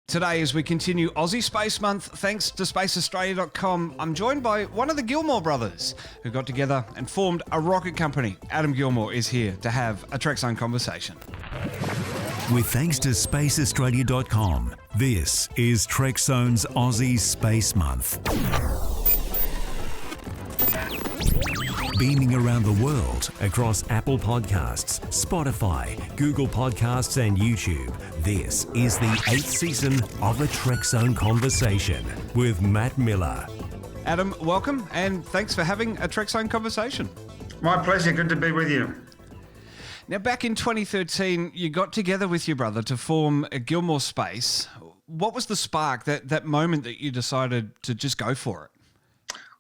Today, as we continue Aussie Space Month, thanks to spaceaustralia.com, I'm joined by one of the Gilmour brothers who got together and formed a rocket company. Adam Gilmour is here to have a Trekzone Conversation. With thanks to spaceaustralia.com, this is Trekzone's Aussie Space Month. Beaming around the world across Apple Podcasts, Spotify, Google Podcasts and YouTube, this is the 8th season of A Trekzone Conversation with Matt Miller. Adam, welcome and thanks for having a Trekzone Conversation. My pleasure, good to be with you. Now, back in 2013, you got together with your brother to form a Gilmour Space. What was the spark, that moment that you decided to just go for it?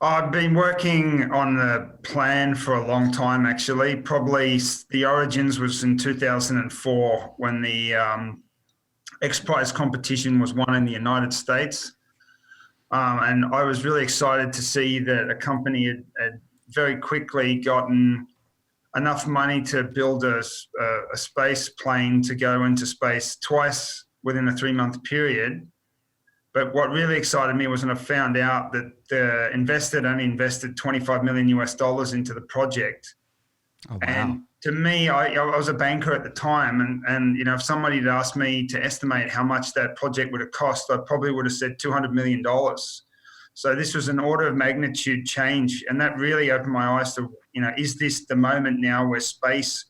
I've been working on the plan for a long time, actually. Probably the origins was in 2004 when the X-Prize competition was won in the United States. And I was really excited to see that a company had very quickly gotten enough money to build a space plane to go into space twice within a 3-month period. But what really excited me was when I found out that the investor only invested $25 million into the project. Oh, wow. And to me, I was a banker at the time, and if somebody had asked me to estimate how much that project would have cost, I probably would have said $200 million. So this was an order of magnitude change, and that really opened my eyes to, is this the moment now where space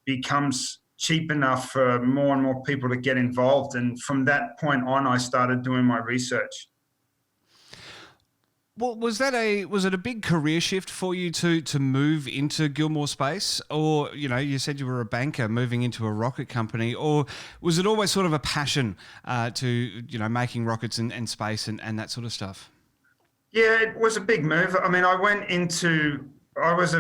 becomes cheap enough for more and more people to get involved? And from that point on, I started doing my research. Well, was it a big career shift for you to move into Gilmour Space? Or, you said you were a banker moving into a rocket company, or was it always sort of a passion to, making rockets and space and that sort of stuff? Yeah, it was a big move. I mean, I was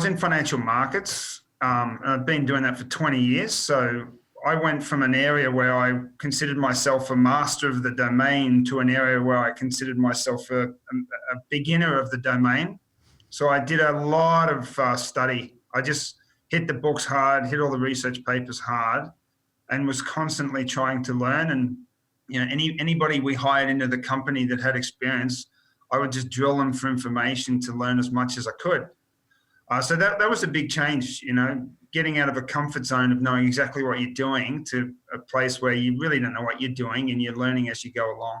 in financial markets. I've been doing that for 20 years. So I went from an area where I considered myself a master of the domain to an area where I considered myself a beginner of the domain. So I did a lot of study. I just hit the books hard, hit all the research papers hard, and was constantly trying to learn. And anybody we hired into the company that had experience, I would just drill them for information to learn as much as I could. So that was a big change, getting out of a comfort zone of knowing exactly what you're doing to a place where you really don't know what you're doing and you're learning as you go along.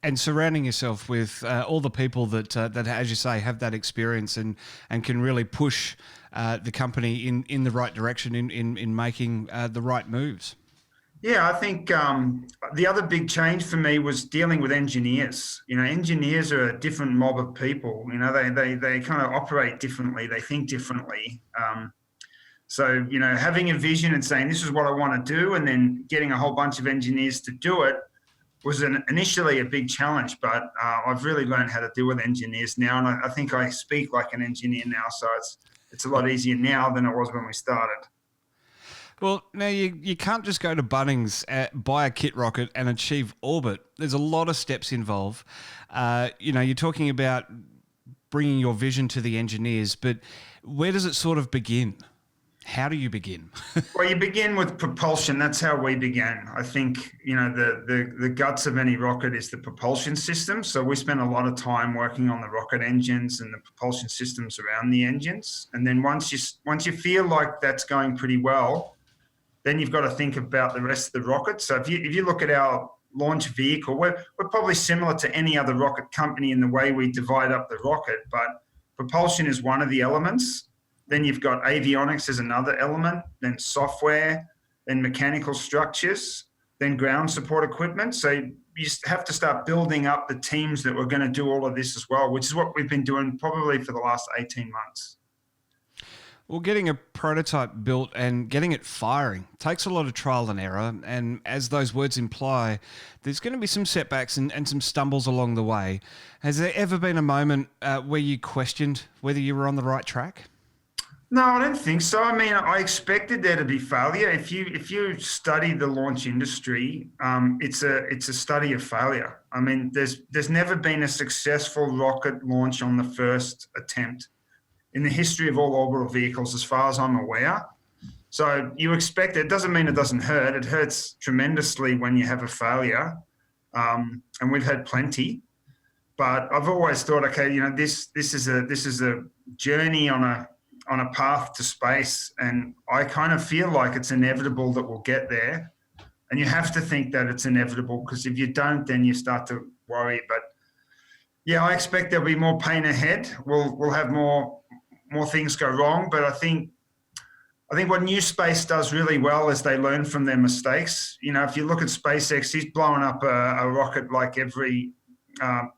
And surrounding yourself with all the people that, as you say, have that experience and can really push the company in the right direction in making the right moves. Yeah, I think the other big change for me was dealing with engineers. Engineers are a different mob of people. They kind of operate differently. They think differently. So having a vision and saying, this is what I want to do, and then getting a whole bunch of engineers to do it was initially a big challenge. But I've really learned how to deal with engineers now. And I think I speak like an engineer now. So it's a lot easier now than it was when we started. Well, now you can't just go to Bunnings, buy a kit rocket and achieve orbit. There's a lot of steps involved. You're talking about bringing your vision to the engineers, but where does it sort of begin? How do you begin? Well, you begin with propulsion. That's how we began. I think, the guts of any rocket is the propulsion system. So we spent a lot of time working on the rocket engines and the propulsion systems around the engines. And then once you feel like that's going pretty well, then you've got to think about the rest of the rocket. So if you look at our launch vehicle, we're probably similar to any other rocket company in the way we divide up the rocket, but propulsion is one of the elements. Then you've got avionics as another element, then software, then mechanical structures, then ground support equipment. So you just have to start building up the teams that were going to do all of this as well, which is what we've been doing probably for the last 18 months. Well, getting a prototype built and getting it firing takes a lot of trial and error. And as those words imply, there's going to be some setbacks and some stumbles along the way. Has there ever been a moment where you questioned whether you were on the right track? No, I don't think so. I mean, I expected there to be failure. If you study the launch industry, it's a study of failure. I mean, there's never been a successful rocket launch on the first attempt in the history of all orbital vehicles, as far as I'm aware. So you expect it. Doesn't mean it doesn't hurt. It hurts tremendously when you have a failure, and we've had plenty. But I've always thought, okay, this is a journey on a path to space, and I kind of feel like it's inevitable that we'll get there. And you have to think that it's inevitable, because if you don't, then you start to worry. But yeah, I expect there'll be more pain ahead. We'll have more things go wrong. But I think what New Space does really well is they learn from their mistakes. If you look at SpaceX, he's blowing up a rocket like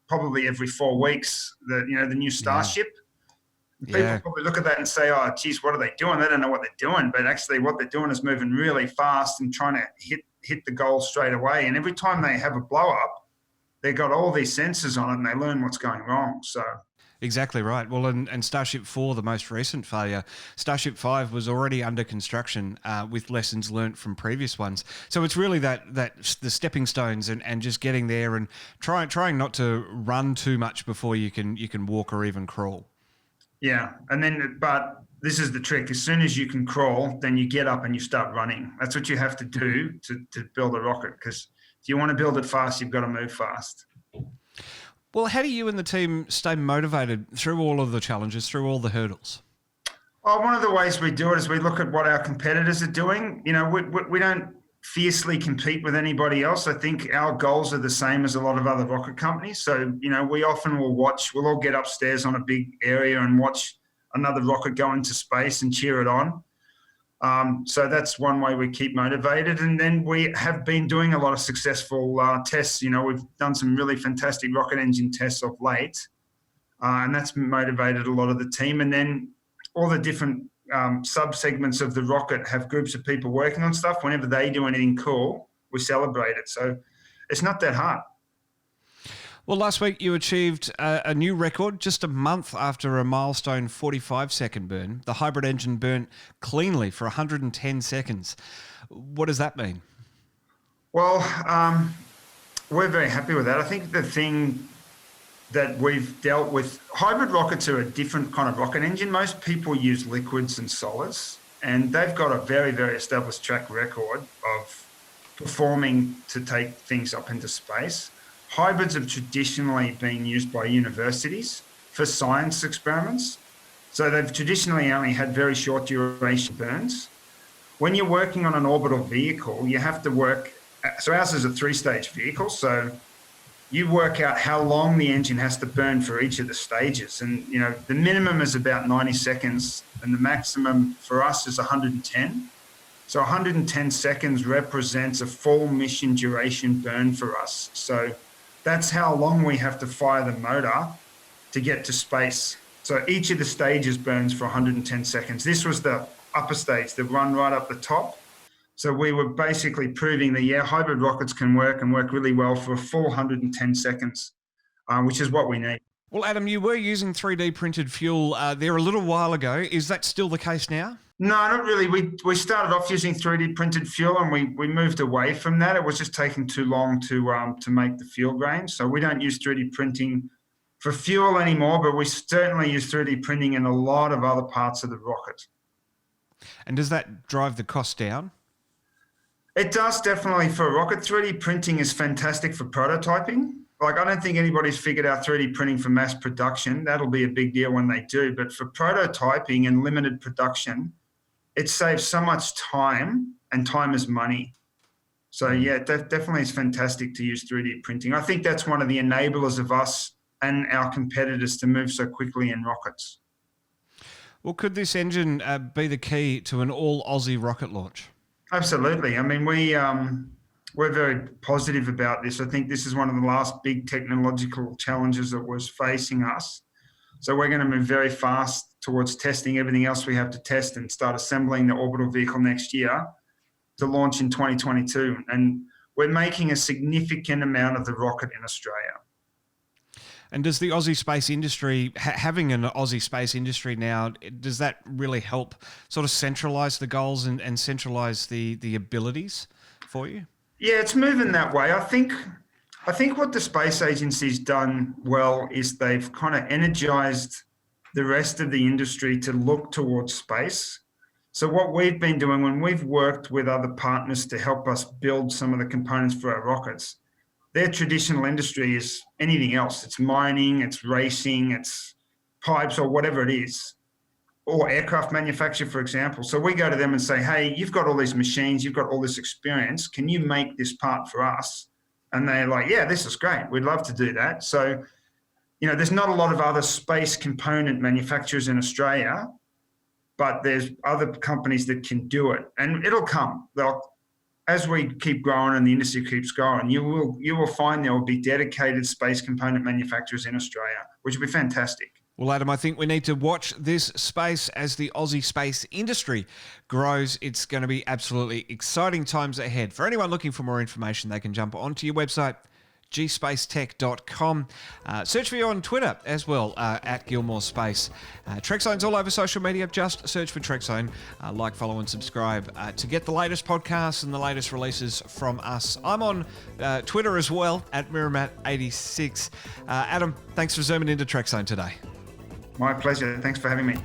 probably every 4 weeks. The new Starship. Yeah. People probably look at that and say, "Oh, geez, what are they doing? They don't know what they're doing." But actually, what they're doing is moving really fast and trying to hit the goal straight away. And every time they have a blow up, they've got all these sensors on it, and they learn what's going wrong. So. Exactly right. Well, and Starship 4, the most recent failure, Starship 5 was already under construction with lessons learnt from previous ones. So it's really that the stepping stones and just getting there and trying not to run too much before you can walk or even crawl. Yeah, but this is the trick. As soon as you can crawl, then you get up and you start running. That's what you have to do to build a rocket, because if you want to build it fast, you've got to move fast. Well, how do you and the team stay motivated through all of the challenges, through all the hurdles? Well, one of the ways we do it is we look at what our competitors are doing. We don't fiercely compete with anybody else. I think our goals are the same as a lot of other rocket companies. So, we often we'll all get upstairs on a big area and watch another rocket go into space and cheer it on. So that's one way we keep motivated. And then we have been doing a lot of successful tests. We've done some really fantastic rocket engine tests of late, and that's motivated a lot of the team. And then all the different sub-segments of the rocket have groups of people working on stuff. Whenever they do anything cool, we celebrate it. So it's not that hard. Well, last week you achieved a new record just a month after a milestone 45-second burn. The hybrid engine burnt cleanly for 110 seconds. What does that mean? Well, we're very happy with that. I think the thing that we've dealt with, hybrid rockets are a different kind of rocket engine. Most people use liquids and solids, and they've got a very, very established track record of performing to take things up into space. Hybrids have traditionally been used by universities for science experiments. So they've traditionally only had very short duration burns. When you're working on an orbital vehicle, you have to work, so ours is a 3-stage vehicle, so you work out how long the engine has to burn for each of the stages. And, the minimum is about 90 seconds and the maximum for us is 110. So 110 seconds represents a full mission duration burn for us. So that's how long we have to fire the motor to get to space. So each of the stages burns for 110 seconds. This was the upper stage, the one right up the top. So we were basically proving that, hybrid rockets can work and work really well for a full 110 seconds, which is what we need. Well, Adam, you were using 3D printed fuel there a little while ago. Is that still the case now? No, not really. We started off using 3D printed fuel and we moved away from that. It was just taking too long to make the fuel grain. So we don't use 3D printing for fuel anymore, but we certainly use 3D printing in a lot of other parts of the rocket. And does that drive the cost down? It does, definitely, for a rocket. 3D printing is fantastic for prototyping. I don't think anybody's figured out 3D printing for mass production. That'll be a big deal when they do. But for prototyping and limited production, it saves so much time, and time is money. So yeah, definitely it's fantastic to use 3D printing. I think that's one of the enablers of us and our competitors to move so quickly in rockets. Well, could this engine be the key to an all Aussie rocket launch? Absolutely. I mean, we're very positive about this. I think this is one of the last big technological challenges that was facing us. So we're going to move very fast towards testing everything else we have to test and start assembling the orbital vehicle next year to launch in 2022. And we're making a significant amount of the rocket in Australia. And does the Aussie space industry, having an Aussie space industry now, does that really help sort of centralise the goals and centralise the abilities for you? Yeah, it's moving that way. I think what the space agency's done well is they've kind of energised the rest of the industry to look towards space. So what we've been doing when we've worked with other partners to help us build some of the components for our rockets, their traditional industry is anything else. It's mining, it's racing, it's pipes or whatever it is, or aircraft manufacture, for example. So we go to them and say, hey, you've got all these machines, you've got all this experience. Can you make this part for us? And they're like, yeah, this is great. We'd love to do that. So, there's not a lot of other space component manufacturers in Australia, but there's other companies that can do it, and it'll come. As we keep growing and the industry keeps growing, you will find there will be dedicated space component manufacturers in Australia, which will be fantastic. Well, Adam, I think we need to watch this space as the Aussie space industry grows. It's going to be absolutely exciting times ahead. For anyone looking for more information, they can jump onto your website, gspacetech.com. Search for you on Twitter as well, at Gilmour Space. Trekzone's all over social media. Just search for Trekzone. Like, follow, and subscribe to get the latest podcasts and the latest releases from us. I'm on Twitter as well, at Miramat86. Adam, thanks for zooming into Trekzone today. My pleasure. Thanks for having me.